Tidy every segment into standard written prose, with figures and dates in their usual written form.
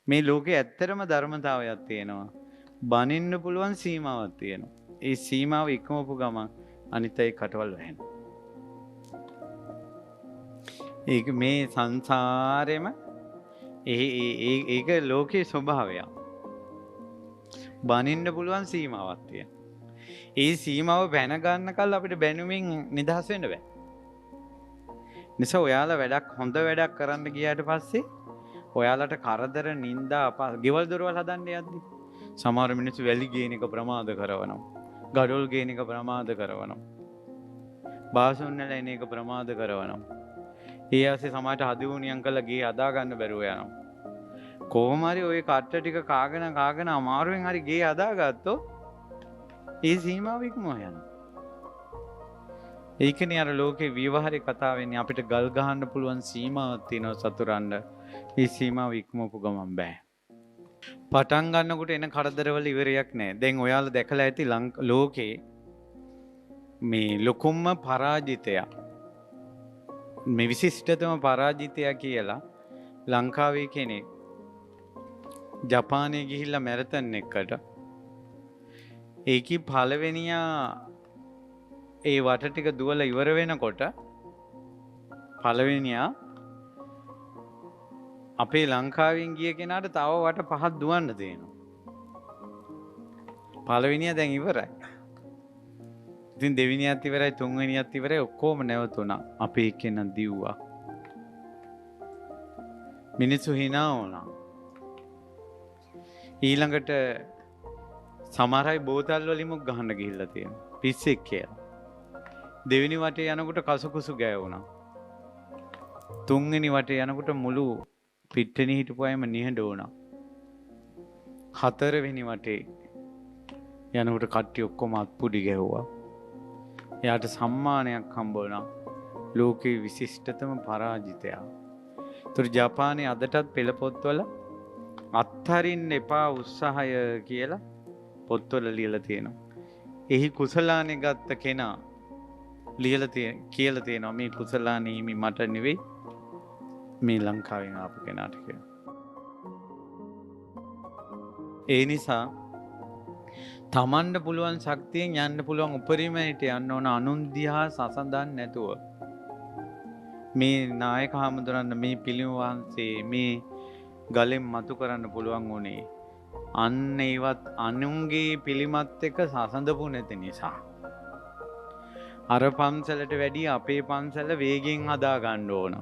මේ ලෝකේ ඇත්තටම ධර්මතාවයක් තියෙනවා. බනින්න පුළුවන් සීමාවක් තියෙනවා. ඒ සීමාව ඉක්මවපු ගමන් අනිත් අය කටවල් වැහෙනවා. ඒක මේ සංසාරෙම ඒක ලෝකයේ ස්වභාවයක්. බනින්න පුළුවන් සීමාවක් තියෙනවා. ඒ සීමාව පැන ගන්නකල් අපිට බැනුමින් නිදහස් වෙන්න බෑ. නිසා ඔයාලා වැඩක් හොඳ වැඩක් කරන්න ගියාට පස්සේ ඔයාලට කරදර නින්දා ගෙවල් දොරවල් හදන්න යද්දි සමහර මිනිස්සු වැලි ගේන එක ප්‍රමාද කරනවා. ගඩොල් ගේන එක ප්‍රමාද කරනවා. බාසුන් වල එන එක ප්‍රමාද කරනවා. ඒ ඇස්සේ සමහරට හදිවුනියම් කළා ගේ හදා ගන්න බැරුව යනවා. කොහොම හරි ওই කට්ට ටික කාගෙන අමාරුවෙන් හරි ගේ හදාගත්තොත් ඒ සීමාව ඉක්මව යනවා. ඒකනේ අර ලෝකේ විවහාරේ කතාව වෙන්නේ අපිට ගල් ගහන්න පුළුවන් සීමාවක් තියෙනවා සතුරන්න. ඒ සීමාව ඉක්මවපු ගමන් බෑ. පටන් ගන්නකොට එන කරදරවල ඉවරයක් නෑ. දැන් ඔයාලා දැකලා ඇති ලෝකේ මේ ලොකුම පරාජිතයා මේ විශිෂ්ටතම පරාජිතයා කියලා ලංකාවේ කෙනෙක් ජපානයේ ගිහිල්ලා මැරතන් එකකට ඒකී පළවෙනියා ඒ වට ටික දුවලා ඉවර වෙනකොට පළවෙනියා අපේ ලංකාවෙන් ගිය කෙනාට තව වට පහක් දුවන්න දෙනවා. පළවෙනියා දැන් ඉවරයි. ඉතින් දෙවෙනියත් ඉවරයි තුන්වෙනියත් ඉවරයි ඔක්කොම නැවතුණා. අපේ කෙනා දිව්වා. මිනිස්සු hina වුණා. ඊළඟට සමහර අය බෝතල් වලින්ම ගහන්න ගිහිල්ලා තියෙනවා. පිස්සෙක් කියලා. දෙවෙනි වටේ යනකොට කසුකුසු ගෑවුණා. තුන්වෙනි වටේ යනකොට මුළු පිට්ටෙනි හිටපු අයම නිහඬ වුණා. හතරවෙනි වටේ යනකොට කට්ටිය ඔක්කොම අත්පුඩි ගැහුවා. එයාට සම්මානයක් හම්බ වුණා. ලෝකේ විශිෂ්ටතම පරාජිතයා. ඒතර ජපානයේ අදටත් පෙළ පොත්වල අත්හරින්න එපා උත්සාහය කියලා පොත්වල ලියලා තියෙනවා. එහි කුසලානේ ගත්ත කෙනා කියලා තියෙනවා මේ කුසලානේ හිමි මට නෙවෙයි මේ ලංකාවෙන් ආපු කෙනාට කියලා. ඒ නිසා තමන්ට පුළුවන් ශක්තියෙන් යන්න පුළුවන් උපරිමයට යන්න ඕන අනුන් දිහා සසඳන්නේ නැතුව. මේ නායක හාමුදුරන් මේ පිළිම වහන්සේ මේ ගලෙන් මතු කරන්න පුළුවන් උනේ අන්න ඒවත් අනුන්ගේ පිළිමත් එක්ක සසඳපු නැති නිසා. අර පන්සලට වැඩිය අපේ පන්සල වේගෙන් හදා ගන්න ඕන.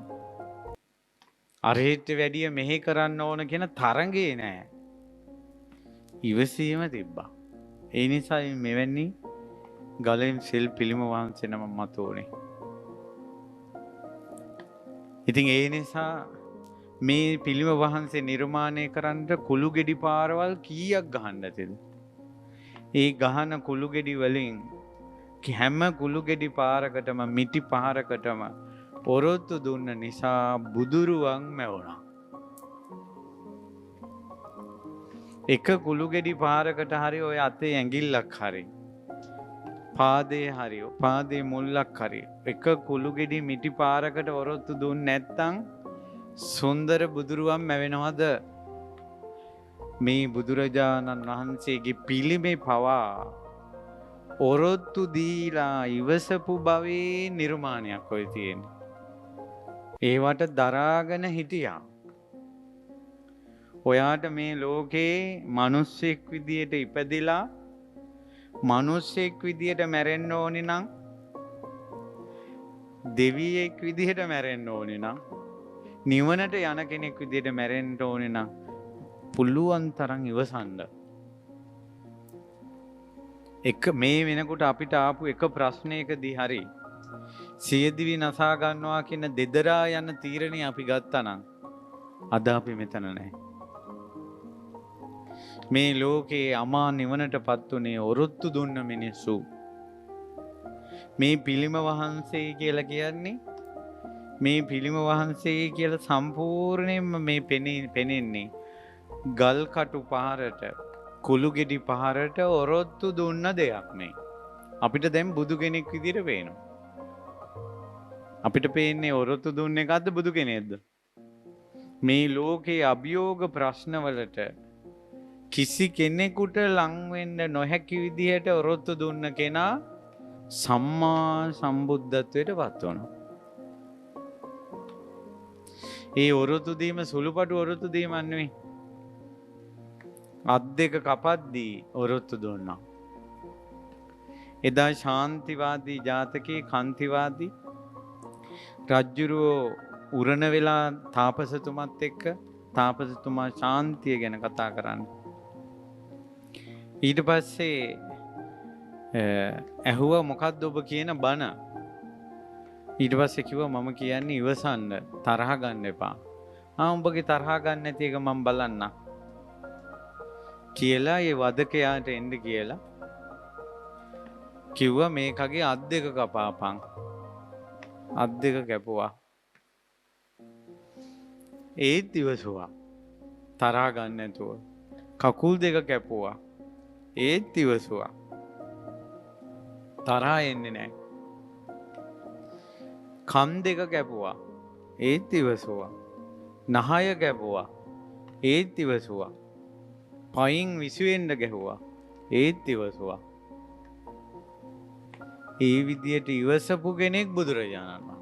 අරහෙට වැඩිය මෙහෙ කරන්න ඕන කියන තරඟේ නෑ. ඉවසීම තිබ්බා. ඒ නිසා මෙවැනි ගලෙන් සිල් පිළිම වහන්සේ නම මතුවනේ. ඉතින් ඒ නිසා මේ පිළිම වහන්සේ නිර්මාණය කරන්න කුළු ගෙඩි පාරවල් කීයක් ගහන්න ඇතිද? ඒ ගහන කුළු ගෙඩි වලින් හැම කුළු ගෙඩි පාරකටම මිටි පාරකටම ඔරොත්තු දුන්න නිසා බුදුරුවන් මැවුණා. එක කුළු ගෙඩි පාරකට හරි ඔය අතේ ඇඟිල්ලක් හරි පාදේ හරි පාදේ මුල්ලක් හරි එක කුළු ගෙඩි මිටි පාරකට ඔරොත්තු දුන්නේ නැත්නම් සුන්දර බුදුරුවන් මැවෙනවද? මේ බුදුරජාණන් වහන්සේගේ පිළිමේ පවා ඔරොත්තු දීලා ඉවසපු භවයේ නිර්මාණයක් ඔය තියෙන්නේ. ඒවට දරාගෙන හිටියා. ඔයාට මේ ලෝකේ මිනිස්සෙක් විදියට ඉපදිලා මිනිස්සෙක් විදියට මැරෙන්න ඕනේ නම් දෙවියෙක් විදියට මැරෙන්න ඕනේ නම් නිවනට යන කෙනෙක් විදියට මැරෙන්න ඕනේ නම් පුළුවන් තරම් ඉවසන්න. එක මේ වෙනකොට අපිට ආපු එක ප්‍රශ්නයකදී හරි සියදිවි නසා ගන්නවා කියන දෙදරා යන තීරණේ අපි ගත්තා නම් අද අපි මෙතන නැහැ. මේ ලෝකේ අමා නිවනටපත් උනේ ඔරොත්තු දුන්න මිනිස්සු. මේ පිළිම වහන්සේ කියලා කියන්නේ මේ පිළිම වහන්සේ කියලා සම්පූර්ණයෙන්ම මේ පෙනෙන්නේ ගල් කටු පහරට කුළු ගෙඩි පහරට ඔරොත්තු දුන්න දෙයක් මේ. අපිට දැන් බුදු කෙනෙක් විදිහට පේනවා. අපිට පේන්නේ ඔරොත්තු දුන්න එකක්ද බුදු කෙනෙක්ද? මේ ලෝකයේ අභියෝග ප්‍රශ්නවලට කිසි කෙනෙකුට ලං වෙන්න නොහැකි විදිහට ඔරොත්තු දුන්න කෙනා සම්මා සම්බුද්ධත්වයට පත් වුණා. ඒ ඔරොත්තු දීම සුළුපටු ඔරොත්තු දීමක් නෙවෙයි. අත් දෙක කපද්දී ඔරොත්තු දුන්නා. එදා ශාන්තිවාදී ජාතකයේ කාන්තිවාදී රජ්ජුරුවෝ උරණ වෙලා තාපසතුමත් එක්ක තාපසතුමා ශාන්තිය ගැන කතා කරන්න. ඊට පස්සේ ඇහුවා මොකක්ද ඔබ කියන බණ. ඊට පස්සේ කිව්වා මම කියන්නේ ඉවසන්න, තරහ ගන්න එපා. උඹගේ තරහ ගන්න නැති එක මම බලන්න කියලා ඒ වදකයාට එන්න කියලා කිව්වා මේකගේ අත් දෙක කපාපන්. අත් දෙක කැපුවා. ඒත් ඉවසුවා. තරහ ගන්න නැතුව. කකුල් දෙක කැපුවා. ඒත් ඉවසුවා. තරහ එන්නේ නැහැ. කන් දෙක කැපුවා. ඒත් ඉවසුවා. නහය කැපුවා. ඒත් ඉවසුවා. පයින් විසිවෙන්න ගැහුවා. ඒත් ඉවසුවා. ඒ විදියට ඉවසපු කෙනෙක් බුදුරජාණන් වහන්සේ.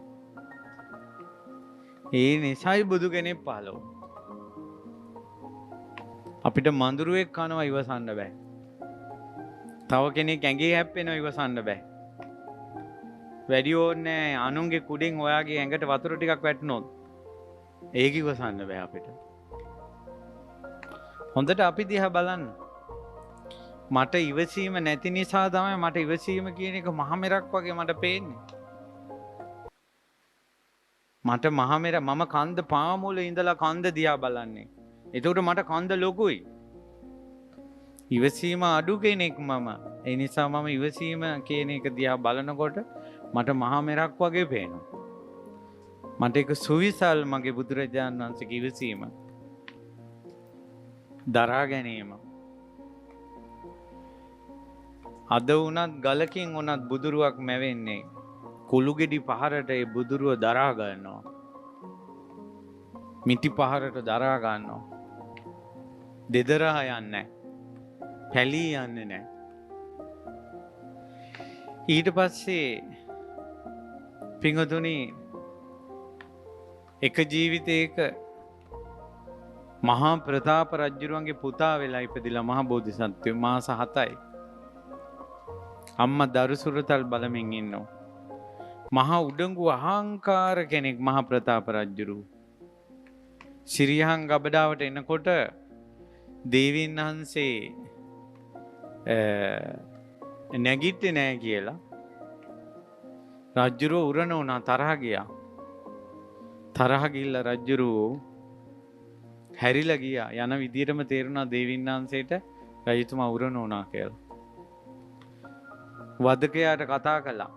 ඒ නිසයි බුදු කෙනෙක් පහළ වුණේ. අපිට මඳුරුවෙක් කනවා ඉවසන්න බෑ. තව කෙනෙක් ඇඟේ හැප්පෙනවා ඉවසන්න බෑ. වැඩි ඕනේ අනුන්ගේ කුඩෙන් ඔයාගේ ඇඟට වතුර ටිකක් වැටුනොත් ඒක ඉවසන්න බෑ අපිට. හොඳට අපි දිහා බලන්න. මට ඉවසීම නැති නිසා තමයි මට ඉවසීම කියන එක මහමෙරක් වගේ මට පේන්නේ. මට මහමෙර මම කන්ද පාමුල ඉඳලා කන්ද දිහා බලන්නේ. එතකොට මට කන්ද ලොකුයි. ඉවසීම අඩු කෙනෙක් මම. ඒ නිසා මම ඉවසීම කියන එක දිහා බලනකොට මට මහමෙරක් වගේ පේනවා. මට ඒක සුවිසල් මගේ බුදුරජාණන් වහන්සේගේ ඉවසීම. දරා ගැනීම. අද වුණත් ගලකින් වුණත් බුදුරුවක් මැවෙන්නේ කුළු ගෙඩි පහරට ඒ බුදුරුව දරා ගන්නවා. මිටි පහරට දරා ගන්නවා. දෙදරා යන්නේ පැලී යන්නේ නැහැ. ඊට පස්සේ පිංගුතුනි එක ජීවිතයක මහා ප්‍රතාප රජුරුවන්ගේ පුතා වෙලා ඉපදිලා මහා බෝධිසත්වයෝ මාස 7යි. අම්මා දරුසුරතල් බලමින් ඉන්නවා. මහා උඩඟු අහංකාර කෙනෙක් මහා ප්‍රතාප රජුරුව. සිරියහන් ගබඩාවට එනකොට දේවීන් වහන්සේ නැගිට්ටේ නෑ කියලා රජ්ජුරුව උරණ වුණා තරහ ගියා. තරහ ගිහිල්ලා රජ්ජුරුව හැරිලා ගියා. යන විදියටම තේරුණා දේවීන් වහන්සේට රජතුමා උරණ වුණා කියලා. වදකයාට කතා කළා.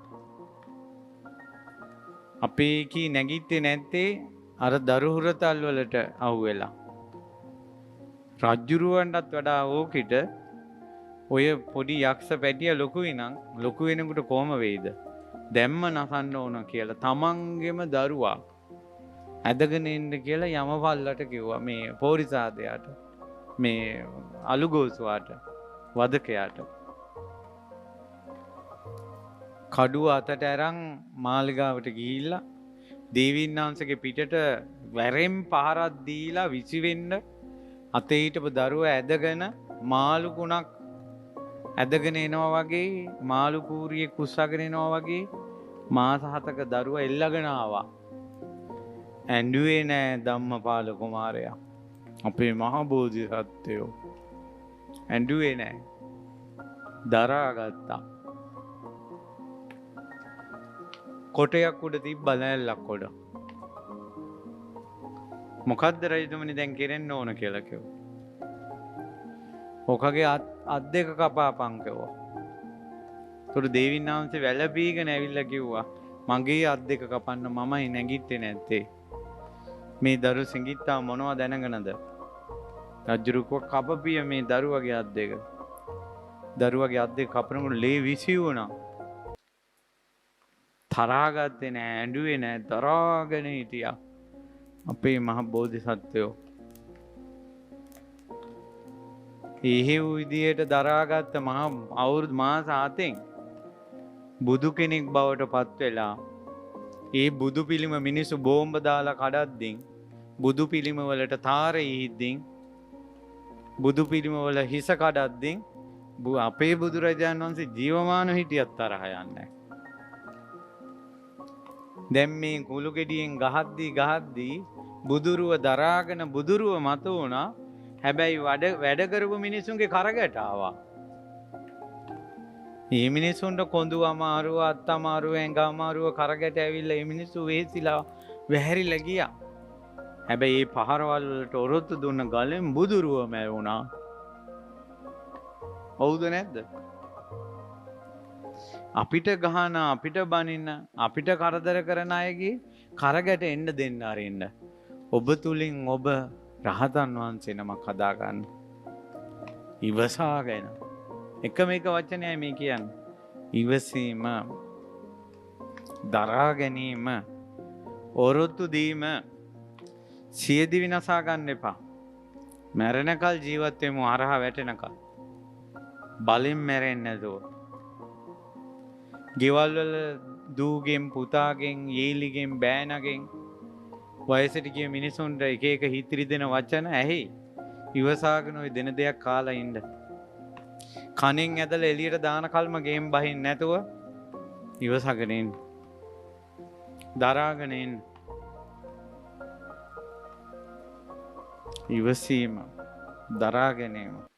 අපේ කී නැගිට්ටේ නැත්තේ අර දරුහුරතල් වලට අහුවෙලා. රජ්ජුරුවන්ටත් වඩා ඕකිට ඔය පොඩි යක්ෂ පැටිය ලොකුයි නම් ලොකු වෙනකොට කොහම වෙයිද? දැම්ම නසන්න ඕන කියලා තමන්ගෙම දරුවා ඇදගෙන ඉන්න කියලා යමපල්ලට කිව්වා මේ පෝරිසාදයාට මේ අලුගෝසුවාට වදකයාට. කඩුව අතට අරන් මාලිගාවට ගිහිල්ලා දේවීන් වහන්සේගේ පිටට වැරෙන් පහරක් දීලා විසිවෙන්න අතේ හිටපු දරුවා ඇදගෙන මාළු කුණක් ඇදගෙන එනවා වගේ මාළු කූරියෙක් කුස්සගෙන එනවා වගේ මාස 7ක දරුවා එල්ලගෙන ආවා. ඇඬුවේ නෑ ධම්මපාල කුමාරයා. අපේ මහා බෝධිසත්වයෝ ඇඬුවේ නෑ. දරාගත්තා. කොටයක් උඩ තිබ්බ නැල්ලක් උඩ. මොකද්ද රජතුමනි දැන් කෙරෙන්න ඕන කියලා කිව්වා. ඔකගේ අත් දෙක කපාපන් කිව්වා. ඒතර දේවීන් වහන්සේ වැළපීගෙන ඇවිල්ලා කිව්වා මගේ අත් දෙක කපන්න මමයි නැගිට්ටේ නැත්තේ. මේ දරු සිඟිත්තා මොනවද දැනගෙනද? රජුරුව කපපිය මේ දරුවගේ අත් දෙක. දරුවගේ අත් දෙක කපනකොට ලේ විසි වුණා. තරහා ගත්තේ නෑ, ඇඬුවේ නෑ, දරාගෙන හිටියා. අපේ මහ බෝධිසත්වයෝ එහෙව් විදියට දරාගත්ත මහා අවුරුදු මාස 7න් බුදු කෙනෙක් බවට පත් වෙලා ඒ බුදු පිළිම මිනිස්සු බෝම්බ දාලා කඩද්දින් බුදු පිළිම වලට තාර ඊද්දින් බුදු පිළිම වල හිස කඩද්දින් අපේ බුදුරජාණන් වහන්සේ ජීවමානව හිටියත් තරහ යන්නේ. දැන් මේ කුළු ගෙඩියෙන් ගහද්දී බුදුරුව දරාගෙන බුදුරුව මත වුණා. හැබැයි වැඩ කරපු මිනිසුන්ගේ කරගට ආවා. මේ මිනිසුන්ට කොඳු අමාරුව, අත් අමාරුව, ඇඟ අමාරුව කරගට ඇවිල්ලා මේ මිනිස්සු වෙහෙසිලා වැහැරිලා ගියා. හැබැයි මේ පහරවල් වලට ඔරොත්තු දුන්න ගලෙන් බුදුරුව මැරුණා. හවුද නැද්ද? අපිට ගහන, අපිට බනින්න, අපිට කරදර කරන අයගේ කරගට එන්න දෙන්න අරින්න. ඔබ තුලින් ඔබ රහතන් වහන්සේ නමක් හදාගන්න. ඉවසාගෙන. එකම එක වචනයයි මේ කියන්නේ. ඉවසීම, දරා ගැනීම, ඔරොත්තු දීම. සියදි විනාසා ගන්න එපා. මැරෙනකල් ජීවත් වෙමු හරහා වැටෙනකල්. බලෙන් මැරෙන්නේ නැතුව. ගෙවල් වල දූගෙන්, පුතාගෙන්, යේලිගෙන්, බෑනගෙන් වයසට ගිය මිනිසුන්ට එක එක හිතිරි දෙන වචන ඇහි. ඉවසාගෙන ওই දෙන දෙයක් කාලා ඉන්න. කණෙන් ඇදලා එළියට දාන කල්ම ගේම් බහින්න නැතුව ඉවසගෙන ඉන්න. දරාගෙන ඉන්න. ඉවසීම, දරා ගැනීම.